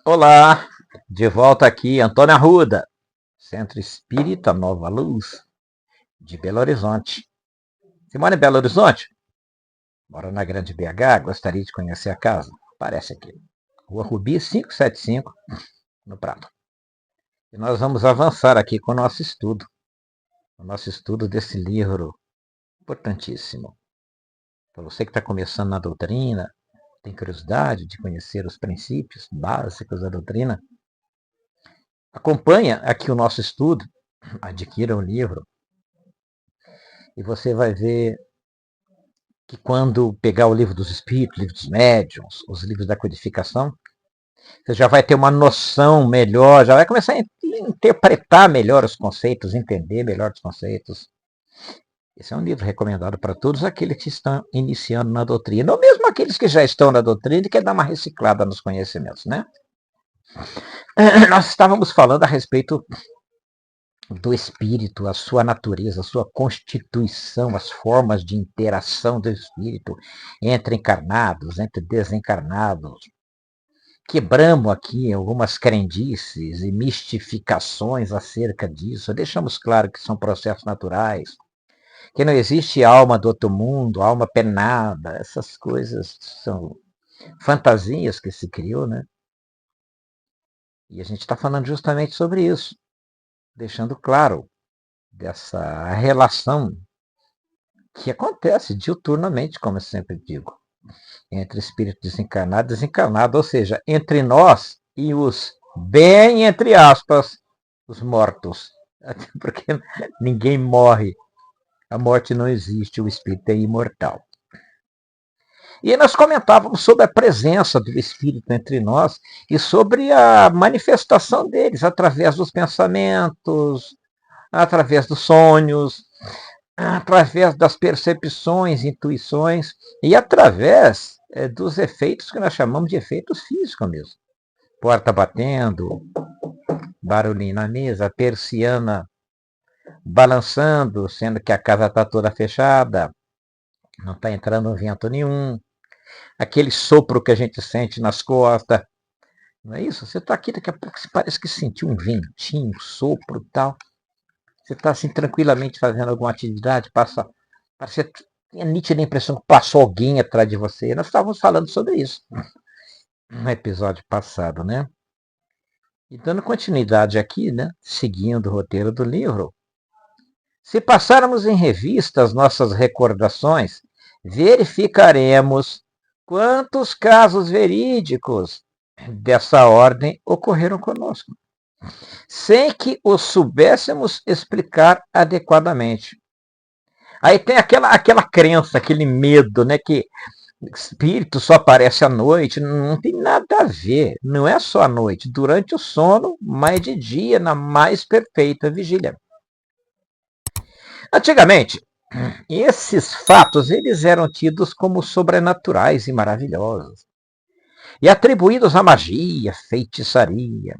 Olá, de volta aqui, Antônio Arruda, Centro Espírita Nova Luz, de Belo Horizonte. Você mora em Belo Horizonte? Mora na Grande BH? Gostaria de conhecer a casa? Aparece aqui. Rua Rubi 575, no Prado. E nós vamos avançar aqui com o nosso estudo desse livro importantíssimo. Para você que está começando na doutrina, tem curiosidade de conhecer os princípios básicos da doutrina, acompanha aqui o nosso estudo, adquira o livro, e você vai ver que quando pegar o livro dos espíritos, livro dos médiuns, os livros da codificação, você já vai ter uma noção melhor, já vai começar a interpretar melhor os conceitos, entender melhor os conceitos. Esse é um livro recomendado para todos aqueles que estão iniciando na doutrina, ou mesmo aqueles que já estão na doutrina e querem dar uma reciclada nos conhecimentos, né? Nós estávamos falando a respeito do espírito, a sua natureza, a sua constituição, as formas de interação do espírito entre encarnados, entre desencarnados. Quebramos aqui algumas crendices e mistificações acerca disso. Deixamos claro que são processos naturais, que não existe alma do outro mundo, alma penada. Essas coisas são fantasias que se criou, né? E a gente está falando justamente sobre isso, deixando claro dessa relação que acontece diuturnamente, como eu sempre digo, entre espírito desencarnado e desencarnado, ou seja, entre nós e os, bem entre aspas, os mortos. Porque ninguém morre, a morte não existe, o espírito é imortal. E nós comentávamos sobre a presença do espírito entre nós e sobre a manifestação deles através dos pensamentos, através dos sonhos, através das percepções, intuições e através dos efeitos que nós chamamos de efeitos físicos mesmo. Porta batendo, barulhinho na mesa, persiana balançando, sendo que a casa está toda fechada, não está entrando vento nenhum, aquele sopro que a gente sente nas costas, não é isso? Você está aqui, daqui a pouco você parece que sentiu um ventinho, um sopro e tal. Você está assim tranquilamente fazendo alguma atividade, parece que tem a nítida impressão que passou alguém atrás de você. Nós estávamos falando sobre isso no episódio passado, né? E dando continuidade aqui, né? Seguindo o roteiro do livro, se passarmos em revista as nossas recordações, verificaremos quantos casos verídicos dessa ordem ocorreram conosco, sem que os soubéssemos explicar adequadamente. Aí tem aquela crença, aquele medo, né? Que espírito só aparece à noite. Não tem nada a ver. Não é só à noite. Durante o sono, mais de dia, na mais perfeita vigília. Antigamente, esses fatos eles eram tidos como sobrenaturais e maravilhosos. E atribuídos à magia, feitiçaria.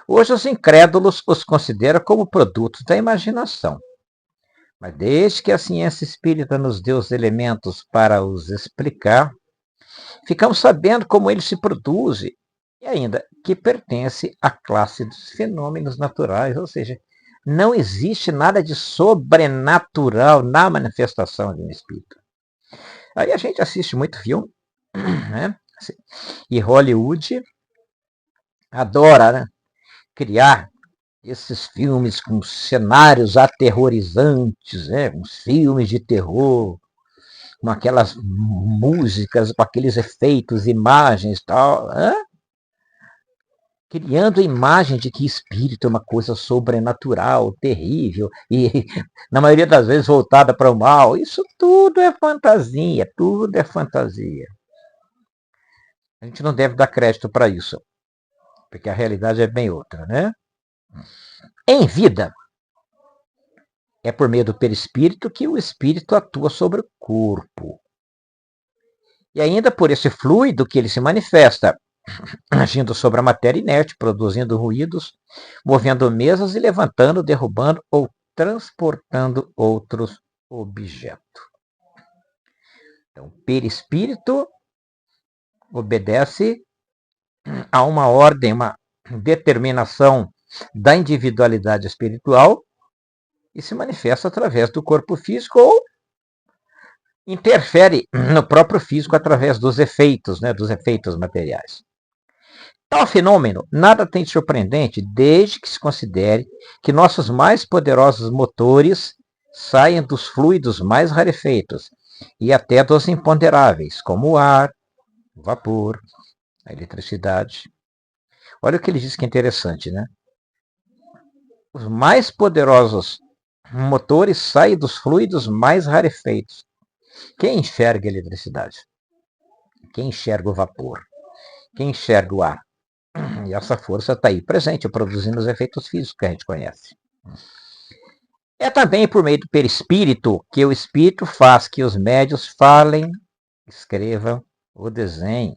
Hoje os incrédulos os consideram como produtos da imaginação. Mas desde que a ciência espírita nos deu os elementos para os explicar, ficamos sabendo como ele se produz e ainda que pertence à classe dos fenômenos naturais, ou seja, não existe nada de sobrenatural na manifestação de um espírito. Aí a gente assiste muito filme, né? E Hollywood adora, né, criar esses filmes com cenários aterrorizantes, né? Uns filmes de terror, com aquelas músicas, com aqueles efeitos, imagens e tal, criando a imagem de que espírito é uma coisa sobrenatural, terrível, e na maioria das vezes voltada para o mal. Isso tudo é fantasia, tudo é fantasia. A gente não deve dar crédito para isso, porque a realidade é bem outra, né? Em vida, é por meio do perispírito que o espírito atua sobre o corpo. E ainda por esse fluido que ele se manifesta, agindo sobre a matéria inerte, produzindo ruídos, movendo mesas e levantando, derrubando ou transportando outros objetos. Então, perispírito obedece há uma ordem, uma determinação da individualidade espiritual e se manifesta através do corpo físico ou interfere no próprio físico através dos efeitos, né, dos efeitos materiais. Tal fenômeno nada tem de surpreendente desde que se considere que nossos mais poderosos motores saem dos fluidos mais rarefeitos e até dos imponderáveis, como o ar, o vapor, a eletricidade. Olha o que ele diz que é interessante, né? Os mais poderosos motores saem dos fluidos mais rarefeitos. Quem enxerga a eletricidade? Quem enxerga o vapor? Quem enxerga o ar? E essa força está aí presente, produzindo os efeitos físicos que a gente conhece. É também por meio do perispírito que o espírito faz que os médios falem, escrevam ou desenhem.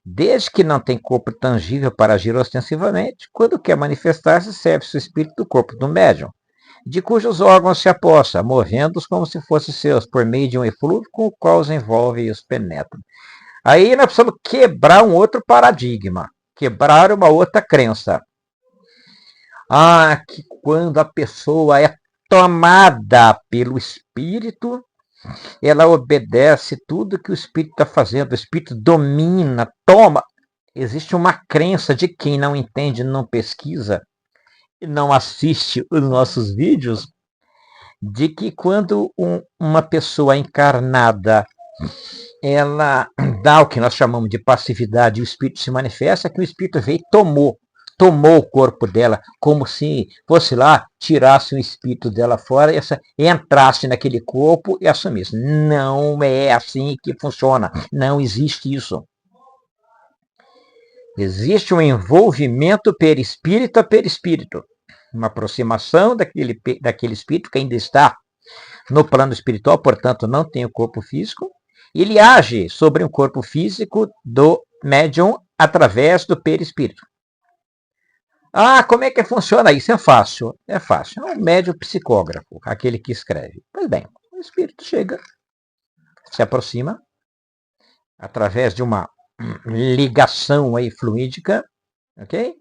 Desde que não tem corpo tangível para agir ostensivamente, quando quer manifestar-se, serve-se o espírito do corpo do médium, de cujos órgãos se aposta, movendo-os como se fossem seus, por meio de um eflúvio com o qual os envolve e os penetra. Aí nós precisamos quebrar um outro paradigma, quebrar uma outra crença. Que quando a pessoa é tomada pelo espírito, ela obedece tudo que o espírito está fazendo, o espírito domina, toma. Existe uma crença de quem não entende, não pesquisa e não assiste os nossos vídeos, de que quando uma pessoa encarnada ela dá o que nós chamamos de passividade e o espírito se manifesta, que o espírito veio e tomou o corpo dela, como se fosse lá, tirasse o espírito dela fora, entrasse naquele corpo e assumisse. Não é assim que funciona. Não existe isso. Existe um envolvimento perispírito a perispírito. Uma aproximação daquele espírito que ainda está no plano espiritual, portanto não tem o corpo físico. Ele age sobre um corpo físico do médium através do perispírito. Como é que funciona isso? É fácil. É fácil. É um médium psicógrafo, aquele que escreve. Pois bem, o espírito chega, se aproxima, através de uma ligação aí fluídica, ok?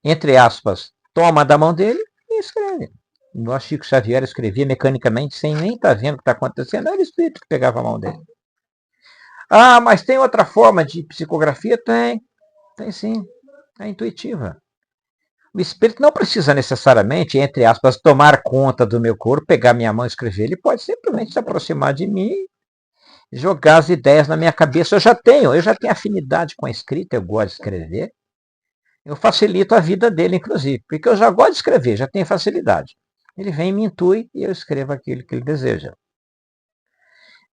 Entre aspas, toma da mão dele e escreve. O Chico Xavier escrevia mecanicamente, sem nem estar vendo o que está acontecendo. Era o espírito que pegava a mão dele. Mas tem outra forma de psicografia? Tem sim. É intuitiva. O espírito não precisa necessariamente, entre aspas, tomar conta do meu corpo, pegar minha mão e escrever. Ele pode simplesmente se aproximar de mim, jogar as ideias na minha cabeça. Eu já tenho afinidade com a escrita, eu gosto de escrever. Eu facilito a vida dele, inclusive, porque eu já gosto de escrever, já tenho facilidade. Ele vem, me intui e eu escrevo aquilo que ele deseja.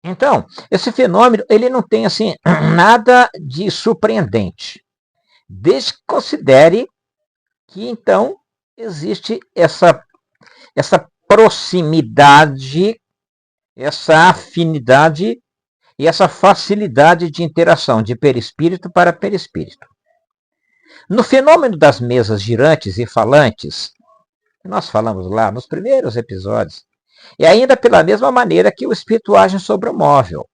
Então, esse fenômeno, ele não tem assim nada de surpreendente. Desde que considere que então existe essa proximidade, essa afinidade e essa facilidade de interação de perispírito para perispírito. No fenômeno das mesas girantes e falantes, nós falamos lá nos primeiros episódios, e ainda pela mesma maneira que o espírito age sobre o móvel,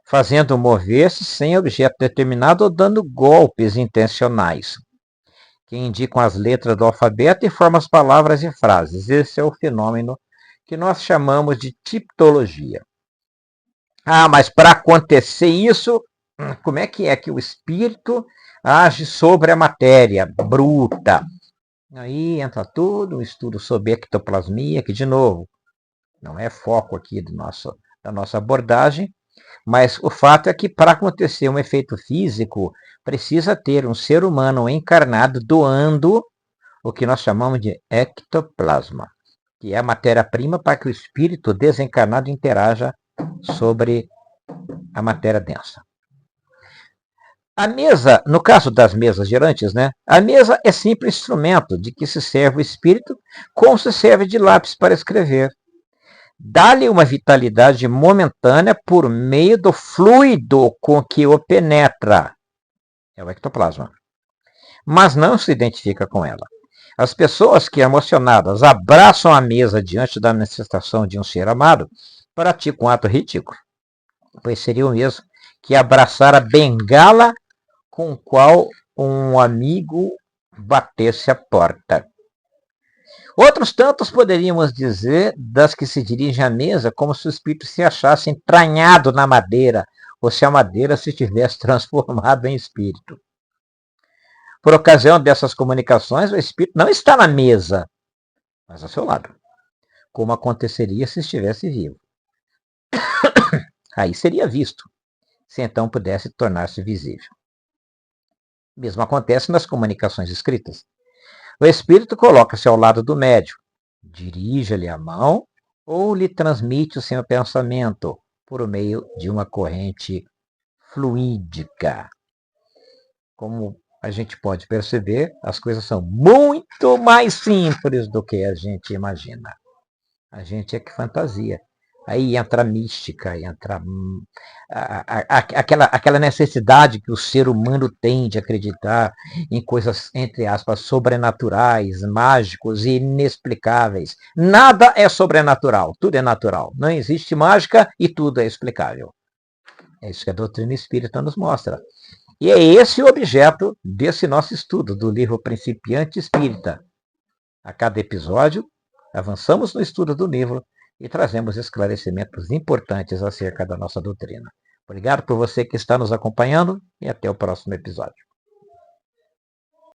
fazendo mover-se sem objeto determinado ou dando golpes intencionais, que indicam as letras do alfabeto e formam as palavras e frases. Esse é o fenômeno que nós chamamos de tipologia. Mas para acontecer isso, como é que o espírito age sobre a matéria bruta? Aí entra tudo um estudo sobre ectoplasmia, que, de novo, não é foco aqui da nossa abordagem, mas o fato é que para acontecer um efeito físico, precisa ter um ser humano encarnado doando o que nós chamamos de ectoplasma, que é a matéria-prima para que o espírito desencarnado interaja sobre a matéria densa. A mesa, no caso das mesas girantes, né? A mesa é simples instrumento de que se serve o espírito, como se serve de lápis para escrever. Dá-lhe uma vitalidade momentânea por meio do fluido com que o penetra. É o ectoplasma. Mas não se identifica com ela. As pessoas que, emocionadas, abraçam a mesa diante da manifestação de um ser amado, praticam um ato ridículo, pois seria o mesmo que abraçar a bengala com o qual um amigo batesse a porta. Outros tantos poderíamos dizer das que se dirigem à mesa como se o espírito se achasse entranhado na madeira, ou se a madeira se tivesse transformado em espírito. Por ocasião dessas comunicações, o espírito não está na mesa, mas ao seu lado, como aconteceria se estivesse vivo. Aí seria visto, se então pudesse tornar-se visível. O mesmo acontece nas comunicações escritas. O espírito coloca-se ao lado do médium, dirige-lhe a mão ou lhe transmite o seu pensamento por meio de uma corrente fluídica. Como a gente pode perceber, as coisas são muito mais simples do que a gente imagina. A gente é que fantasia. Aí entra a mística, entra aquela necessidade que o ser humano tem de acreditar em coisas, entre aspas, sobrenaturais, mágicos e inexplicáveis. Nada é sobrenatural, tudo é natural. Não existe mágica e tudo é explicável. É isso que a doutrina espírita nos mostra. E é esse o objeto desse nosso estudo do livro Principiante Espírita. A cada episódio, avançamos no estudo do livro e trazemos esclarecimentos importantes acerca da nossa doutrina. Obrigado por você que está nos acompanhando e até o próximo episódio.